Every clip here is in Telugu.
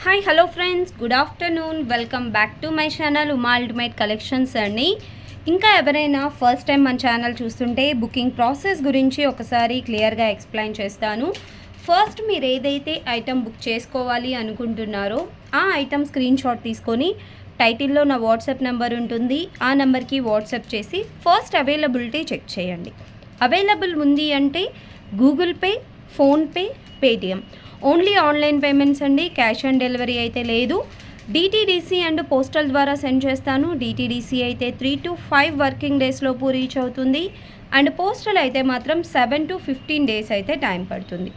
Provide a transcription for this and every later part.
Hi hello friends, good afternoon. Welcome back to my channel Uma ultimate collections అండి. ఇంకా ఎవరైనా ఫస్ట్ టైం మన ఛానల్ చూస్తుంటే బుకింగ్ ప్రాసెస్ గురించి ఒకసారి క్లియర్గా ఎక్స్ప్లెయిన్ చేస్తాను. ఫస్ట్ మీరు ఏదైతే ఐటెం బుక్ చేసుకోవాలి అనుకుంటున్నారో ఆ ఐటెం స్క్రీన్ షాట్ తీసుకొని టైటిల్లో నా వాట్సాప్ నెంబర్ ఉంటుంది, ఆ నెంబర్కి వాట్సాప్ చేసి ఫస్ట్ అవైలబిలిటీ చెక్ చేయండి. అవైలబుల్ ఉంది అంటే Google Pay, PhonePe, Paytm only online payments అండి. క్యాష్ ఆన్ డెలివరీ అయితే లేదు. డిటీడీసీ అండ్ పోస్టల్ ద్వారా సెండ్ చేస్తాను. డిటీడీసీ అయితే 3 to 5 వర్కింగ్ డేస్లోపు రీచ్ అవుతుంది అండ్ పోస్టల్ అయితే మాత్రం 7 to 15 డేస్ అయితే టైం పడుతుంది.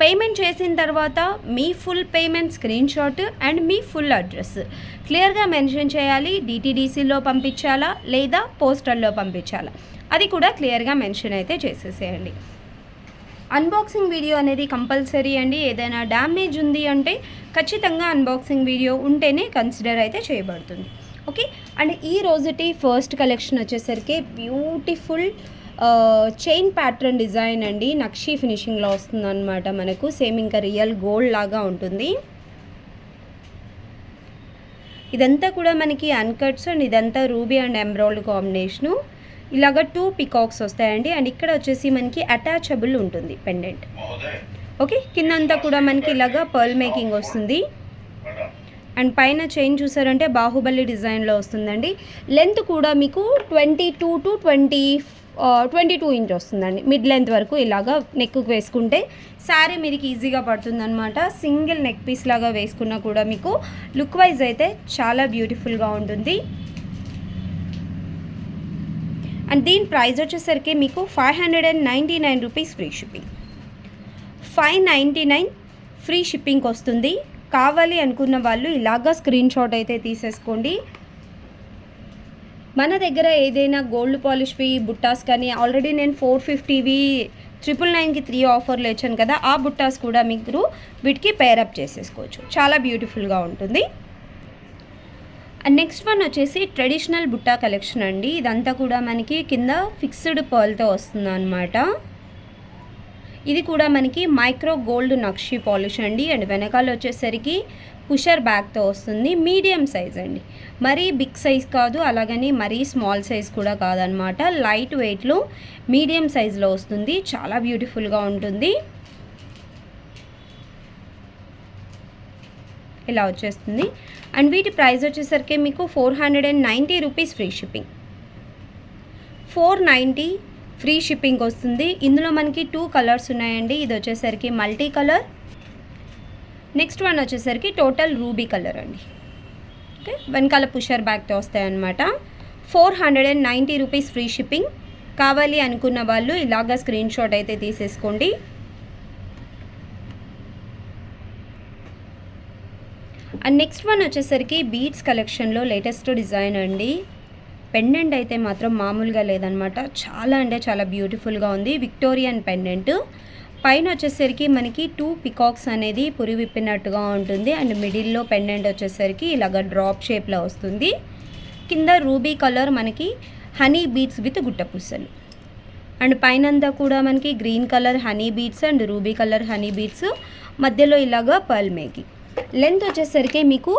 పేమెంట్ చేసిన తర్వాత మీ full payment screenshot and మీ ఫుల్ అడ్రస్ క్లియర్గా మెన్షన్ చేయాలి. డిటీడీసీలో పంపించాలా లేదా పోస్టల్లో పంపించాలా అది కూడా క్లియర్గా మెన్షన్ అయితే చేసేసేయండి. అన్బాక్సింగ్ వీడియో అనేది కంపల్సరీ అండి. ఏదైనా డ్యామేజ్ ఉంది అంటే ఖచ్చితంగా అన్బాక్సింగ్ వీడియో ఉంటేనే కన్సిడర్ అయితే చేయబడుతుంది. ఓకే, అండ్ ఈ రోజుటి ఫస్ట్ కలెక్షన్ వచ్చేసరికి బ్యూటిఫుల్ చైన్ ప్యాటర్న్ డిజైన్ అండి. నక్షి ఫినిషింగ్లో వస్తుంది అనమాట. మనకు సేమ్ ఇంకా రియల్ గోల్డ్ లాగా ఉంటుంది. ఇదంతా కూడా మనకి అన్కట్స్ అండ్ ఇదంతా రూబీ అండ్ ఎమరాల్డ్ కాంబినేషను. ఇలాగ 2 పికాక్స్ వస్తాయండి అండ్ ఇక్కడ వచ్చేసి మనకి అటాచబుల్ ఉంటుంది పెండెంట్. ఓకే, కింద అంతా కూడా మనకి ఇలాగ పర్ల్ మేకింగ్ వస్తుంది అండ్ పైన చైన్ చూసారంటే బాహుబలి డిజైన్లో వస్తుందండి. లెంత్ కూడా మీకు 22 to 22 ఇంచ్ వస్తుందండి. మిడ్ లెంత్ వరకు ఇలాగా నెక్కు వేసుకుంటే శారీ మీకు ఈజీగా పడుతుందన్నమాట. సింగిల్ నెక్ పీస్ లాగా వేసుకున్నా కూడా మీకు లుక్ వైజ్ అయితే చాలా బ్యూటిఫుల్గా ఉంటుంది. అండ్ దీని ప్రైస్ వచ్చేసరికి మీకు 599 రూపీస్ ఫ్రీ షిప్పింగ్. 599 ఫ్రీ షిప్పింగ్కి వస్తుంది. కావాలి అనుకున్న వాళ్ళు ఇలాగా స్క్రీన్ షాట్ అయితే తీసేసుకోండి. మన దగ్గర ఏదైనా గోల్డ్ పాలిష్వి బుట్టాస్ కానీ ఆల్రెడీ నేను 450వి 999కి 3 ఆఫర్లు ఇచ్చాను కదా, ఆ బుట్టాస్ కూడా మీరు వీటికి పేరప్ చేసేసుకోవచ్చు. చాలా బ్యూటిఫుల్గా ఉంటుంది. అండ్ నెక్స్ట్ వన్ వచ్చేసి ట్రెడిషనల్ బుట్టా కలెక్షన్ అండి. ఇదంతా కూడా మనకి కింద ఫిక్స్డ్ పర్ల్తో వస్తుంది అనమాట. ఇది కూడా మనకి మైక్రో గోల్డ్ నక్షి పాలిష్ అండి అండ్ వెనకాల వచ్చేసరికి పుషర్ బ్యాగ్తో వస్తుంది. మీడియం సైజ్ అండి, మరీ బిగ్ సైజ్ కాదు, అలాగని మరీ స్మాల్ సైజ్ కూడా కాదనమాట. లైట్ వెయిట్లో మీడియం సైజ్లో వస్తుంది. చాలా బ్యూటిఫుల్గా ఉంటుంది. ఇలా వచ్చేస్తుంది అండ్ వీటి ప్రైస్ వచ్చేసరికి మీకు 490 rupees free shipping. 490 free shipping వస్తుంది. ఇందులో మనకి 2 కలర్స్ ఉన్నాయండి. ఇది వచ్చేసరికి మల్టీ కలర్, నెక్స్ట్ వన్ వచ్చేసరికి టోటల్ రూబీ కలర్ అండి. ఓకే, వెనకాల పుషర్ బ్యాగ్తో వస్తాయన్నమాట. 490 రూపీస్ ఫ్రీ షిప్పింగ్. కావాలి అనుకున్న వాళ్ళు ఇలాగా స్క్రీన్ షాట్ అయితే తీసేసుకోండి. అండ్ నెక్స్ట్ వన్ వచ్చేసరికి బీడ్స్ కలెక్షన్లో లేటెస్ట్ డిజైన్ అండి. పెండెంట్ అయితే మాత్రం మామూలుగా లేదనమాట. చాలా అంటే చాలా బ్యూటిఫుల్గా ఉంది. విక్టోరియన్ పెండెంట్ పైన వచ్చేసరికి మనకి 2 పికాక్స్ అనేది పురి విప్పినట్టుగా ఉంటుంది అండ్ మిడిల్లో పెండెంట్ వచ్చేసరికి ఇలాగ డ్రాప్ షేప్లో వస్తుంది. కింద రూబీ కలర్ మనకి హనీ బీడ్స్ విత్ గుట్టపూసలు అండ్ పైనంతా కూడా మనకి green colour honey beads and ruby colour honey beads, మధ్యలో ఇలాగా పర్ల్ మేకింగ్. లెంత్ వచ్చేసరికి మీకు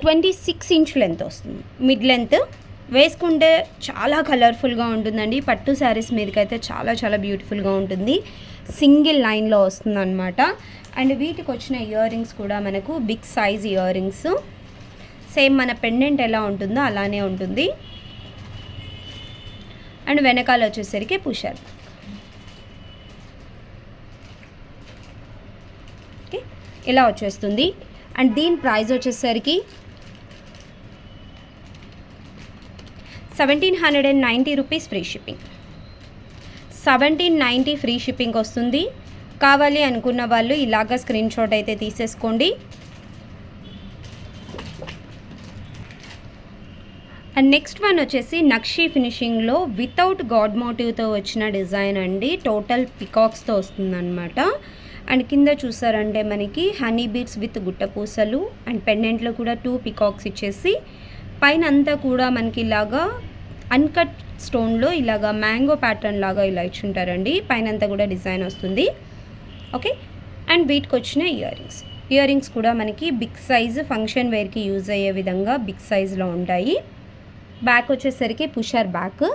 26 ఇంచ్ లెంత్ వస్తుంది. మిడ్ లెంత్ వేసుకుంటే చాలా కలర్ఫుల్గా ఉంటుందండి. పట్టు శారీస్ మీదకైతే చాలా చాలా బ్యూటిఫుల్గా ఉంటుంది. సింగిల్ లైన్లో వస్తుంది అనమాట. అండ్ వీటికి వచ్చిన ఇయర్ రింగ్స్ కూడా మనకు big size earrings. Same మన పెండెంట్ ఎలా ఉంటుందో అలానే ఉంటుంది. అండ్ వెనకాల వచ్చేసరికి పుషర్. ఓకే, ఇలా వచ్చేస్తుంది. అండ్ దీని ప్రైస్ వచ్చేసరికి 1790 rupees free shipping. 1790 free shipping వస్తుంది. కావాలి అనుకున్న వాళ్ళు ఇలాగా స్క్రీన్ షాట్ అయితే తీసేసుకోండి. అండ్ నెక్స్ట్ వన్ వచ్చేసి నక్షి ఫినిషింగ్లో వితౌట్ గాడ్ మోటివ్తో వచ్చిన డిజైన్ అండి. టోటల్ పికాక్స్తో వస్తుందన్నమాట. అండ్ కింద చూసారంటే మనకి హనీ బీడ్స్ విత్ గుట్టపూసలు అండ్ పెండెంట్లో కూడా 2 పికాక్స్ ఇచ్చేసి పైన అంతా కూడా మనకి ఇలాగా అన్కట్ స్టోన్లో ఇలాగా మ్యాంగో ప్యాటర్న్ లాగా ఇలా ఇచ్చుంటారండి. పైన అంతా కూడా డిజైన్ వస్తుంది. ఓకే, అండ్ వీటికి వచ్చిన ఇయర్ రింగ్స్ ఇయర్ రింగ్స్ కూడా మనకి బిగ్ సైజ్ ఫంక్షన్ వేర్కి యూజ్ అయ్యే విధంగా బిగ్ సైజ్లో ఉంటాయి. బ్యాక్ వచ్చేసరికి పుషర్ బ్యాక్.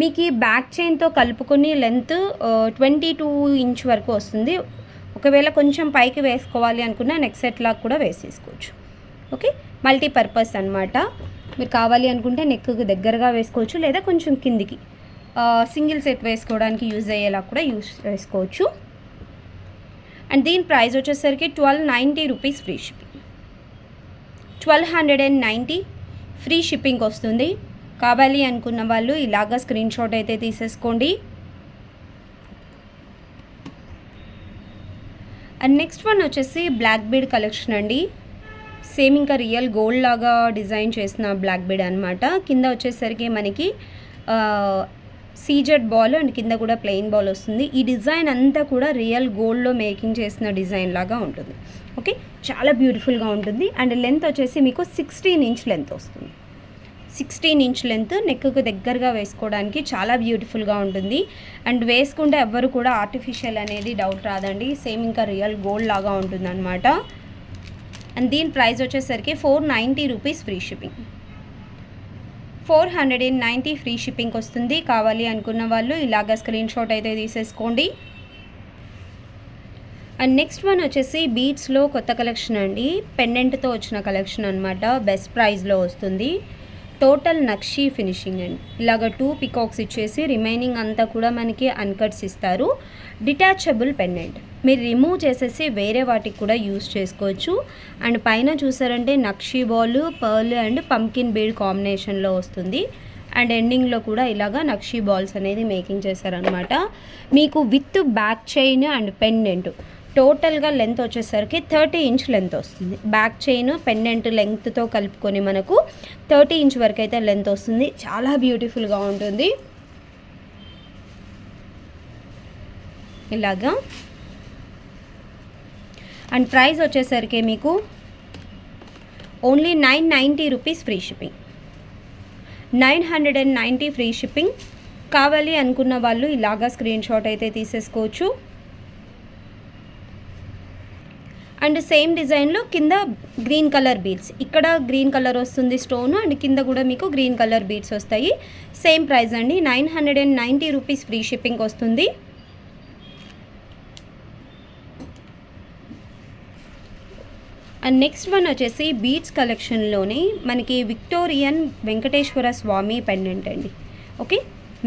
మీకు ఈ బ్యాక్ చైన్తో కలుపుకొని లెంత్ 22 ఇంచ్ వరకు వస్తుంది. ఒకవేళ కొంచెం పైకి వేసుకోవాలి అనుకున్న నెక్ సెట్ లాగా కూడా వేసేసుకోవచ్చు. ఓకే, మల్టీపర్పస్ అనమాట. మీరు కావాలి అనుకుంటే నెక్కు దగ్గరగా వేసుకోవచ్చు, లేదా కొంచెం కిందికి సింగిల్ సెట్ వేసుకోవడానికి యూజ్ అయ్యేలా కూడా యూజ్ చేసుకోవచ్చు. అండ్ దీని ప్రైస్ వచ్చేసరికి 1290 rupees free shipping. 1290 free shipping వస్తుంది. కావాలి అనుకున్న వాళ్ళు ఇలాగా స్క్రీన్ షాట్ అయితే తీసేసుకోండి. అండ్ నెక్స్ట్ వన్ వచ్చేసి బ్లాక్ బీడ్ కలెక్షన్ అండి. సేమ్ ఇంకా రియల్ గోల్డ్ లాగా డిజైన్ చేసిన బ్లాక్ బీడ్ అనమాట. కింద వచ్చేసరికి మనకి సీజెడ్ బాల్ అండ్ కింద కూడా ప్లెయిన్ బాల్ వస్తుంది. ఈ డిజైన్ అంతా కూడా రియల్ గోల్డ్లో మేకింగ్ చేసిన డిజైన్ లాగా ఉంటుంది. ఓకే, చాలా బ్యూటిఫుల్గా ఉంటుంది. అండ్ లెంత్ వచ్చేసి మీకు 16 ఇంచ్ లెంత్ వస్తుంది. 16 ఇంచ్ లెంత్ నెక్కు దగ్గరగా వేసుకోవడానికి చాలా బ్యూటిఫుల్గా ఉంటుంది. అండ్ వేసుకుంటే ఎవ్వరు కూడా ఆర్టిఫిషియల్ అనేది డౌట్ రాదండి. సేమ్ ఇంకా రియల్ గోల్డ్ లాగా ఉంటుంది అనమాట. అండ్ దీని ప్రైస్ వచ్చేసరికి 490 rupees free shipping. 490 free shipping వస్తుంది. కావాలి అనుకున్న వాళ్ళు ఇలాగ స్క్రీన్ షాట్ అయితే తీసేసుకోండి. అండ్ నెక్స్ట్ వన్ వచ్చేసి బీడ్స్లో కొత్త కలెక్షన్ అండి. పెండెంట్తో వచ్చిన కలెక్షన్ అనమాట. బెస్ట్ ప్రైస్లో వస్తుంది. టోటల్ నక్షి ఫినిషింగ్ అండి. ఇలాగ 2 పికాక్స్ ఇచ్చేసి రిమైనింగ్ అంతా కూడా మనకి అన్కట్స్ ఇస్తారు. Detachable pendant. మీరు రిమూవ్ చేసేసి వేరే వాటికి కూడా యూస్ చేసుకోవచ్చు. అండ్ పైన చూసారంటే నక్షి ball, pearl and pumpkin bead కాంబినేషన్లో వస్తుంది. అండ్ ఎండింగ్లో కూడా ఇలాగా నక్షి బాల్స్ అనేది మేకింగ్ చేశారనమాట. మీకు with back chain and pendant టోటల్గా లెంత్ వచ్చేసరికి 30 ఇంచ్ లెంత్ వస్తుంది. బ్యాక్ చైన్ పెండెంట్ లెంగ్త్తో కలుపుకొని మనకు 30 ఇంచ్ వరకు అయితే లెంత్ వస్తుంది. చాలా బ్యూటిఫుల్గా ఉంటుంది. ఇలాగా అండ్ ప్రైస్ వచ్చేసరికి మీకు only 990 rupees free shipping. 990 free shipping. కావాలి అనుకున్న వాళ్ళు ఇలాగా స్క్రీన్ షాట్ అయితే తీసేసుకోవచ్చు. అండ్ సేమ్ డిజైన్లో కింద గ్రీన్ కలర్ బీడ్స్, ఇక్కడ గ్రీన్ కలర్ వస్తుంది స్టోన్, అండ్ కింద కూడా మీకు గ్రీన్ కలర్ బీడ్స్ వస్తాయి. సేమ్ ప్రైస్ అండి, 990 రూపీస్ ఫ్రీ షిప్పింగ్ వస్తుంది. అండ్ నెక్స్ట్ వన్ వచ్చేసి బీడ్స్ కలెక్షన్లోనే మనకి విక్టోరియన్ వెంకటేశ్వర స్వామి పెండెంట్ అండి. ఓకే,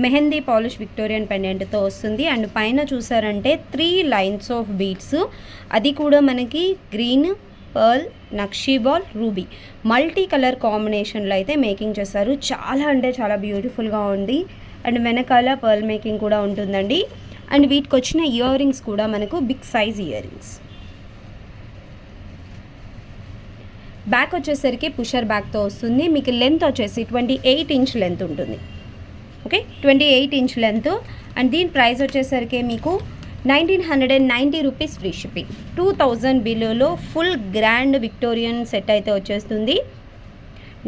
మెహందీ పాలిష్ విక్టోరియన్ పెండెంట్తో వస్తుంది. అండ్ పైన చూసారంటే 3 లైన్స్ ఆఫ్ బీడ్స్, అది కూడా మనకి గ్రీన్, పర్ల్, నక్షి బాల్, రూబీ మల్టీ కలర్ కాంబినేషన్లో అయితే మేకింగ్ చేస్తారు. చాలా అంటే చాలా బ్యూటిఫుల్గా ఉంది. అండ్ వెనకాల పర్ల్ మేకింగ్ కూడా ఉంటుందండి. అండ్ వీటికి వచ్చిన ఇయర్ రింగ్స్ కూడా మనకు big size earrings. Back వచ్చేసరికి పుషర్ బ్యాక్తో వస్తుంది. మీకు లెంత్ వచ్చేసి 28 ఇంచ్ లెంత్ ఉంటుంది. Okay, 28 inch length. అండ్ దీని ప్రైస్ వచ్చేసరికి మీకు 1990 రూపీస్ ఫ్రీ షిప్పింగ్. 2000 బిలోలో ఫుల్ గ్రాండ్ విక్టోరియన్ సెట్ అయితే వచ్చేస్తుంది.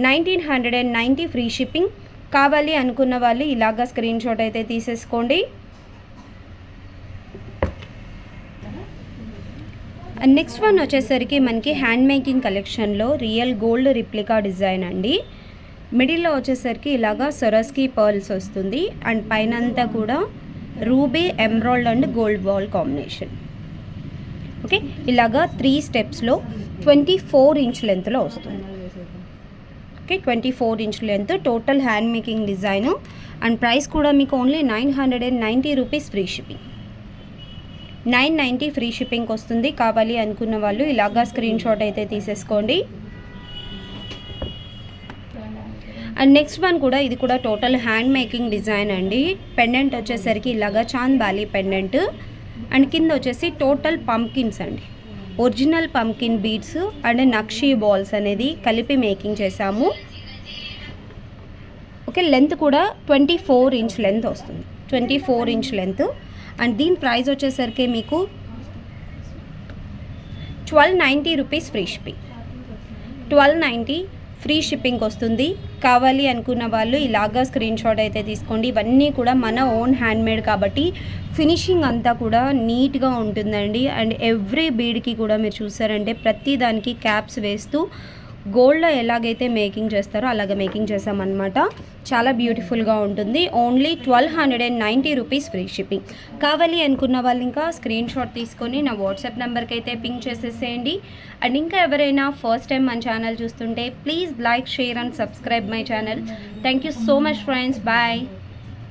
1990 ఫ్రీ షిప్పింగ్. కావాలి అనుకున్న వాళ్ళు ఇలాగా స్క్రీన్ షాట్ అయితే తీసేసుకోండి. అండ్ నెక్స్ట్ వన్ వచ్చేసరికి మనకి హ్యాండ్ మేకింగ్ కలెక్షన్లో రియల్ గోల్డ్ రిప్లికా డిజైన్ అండి. మిడిల్లో వచ్చేసరికి ఇలాగా సొరస్కి పర్ల్స్ వస్తుంది. అండ్ పైన అంతా కూడా ruby, emerald and gold ball combination. Okay, ఇలాగా 3 స్టెప్స్లో 24 ఇంచ్ లెంత్లో వస్తుంది. Okay, 24 inch length total hand making design. And price కూడా మీకు only 990 rupees free shipping. 990 free shipping వస్తుంది. కావాలి అనుకున్న వాళ్ళు ఇలాగా స్క్రీన్ షాట్ అయితే తీసేసుకోండి. అండ్ నెక్స్ట్ వన్ కూడా ఇది కూడా టోటల్ హ్యాండ్ మేకింగ్ డిజైన్ అండి. పెండెంట్ వచ్చేసరికి ఇలాగా చాంద్ బాలి పెండెంట్. అండ్ కింద వచ్చేసి టోటల్ పంకిన్స్ అండి. Original pumpkin beads and nakshi balls అనేది కలిపి మేకింగ్ చేసాము. ఓకే, లెంత్ కూడా 24 ఇంచ్ లెంత్ వస్తుంది. 24 ఇంచ్ లెంత్. అండ్ దీని ప్రైస్ వచ్చేసరికి మీకు 1290 rupees free shipping. 1290 free shipping వస్తుంది. కావాలి అనుకున్న వాళ్ళు ఇలాగా స్క్రీన్ షాట్ అయితే తీసుకోండి. ఇవన్నీ కూడా మన ఓన్ హ్యాండ్మేడ్ కాబట్టి ఫినిషింగ్ అంతా కూడా నీట్గా ఉంటుందండి. అండ్ ఎవ్రీ బీడ్కి కూడా మీరు చూసారంటే ప్రతి దానికి క్యాప్స్ వేస్తూ గోల్డ్లో ఎలాగైతే మేకింగ్ చేస్తారో అలాగ మేకింగ్ చేసామన్నమాట. చాలా బ్యూటిఫుల్గా ఉంటుంది. Only 1290 rupees free shipping. కావాలి అనుకున్న వాళ్ళు ఇంకా స్క్రీన్ షాట్ తీసుకొని నా వాట్సాప్ నెంబర్కి అయితే పింక్ చేసేసేయండి. అండ్ ఇంకా ఎవరైనా ఫస్ట్ టైం మన ఛానల్ చూస్తుంటే please like, share and subscribe my channel. Thank you so much friends. Bye.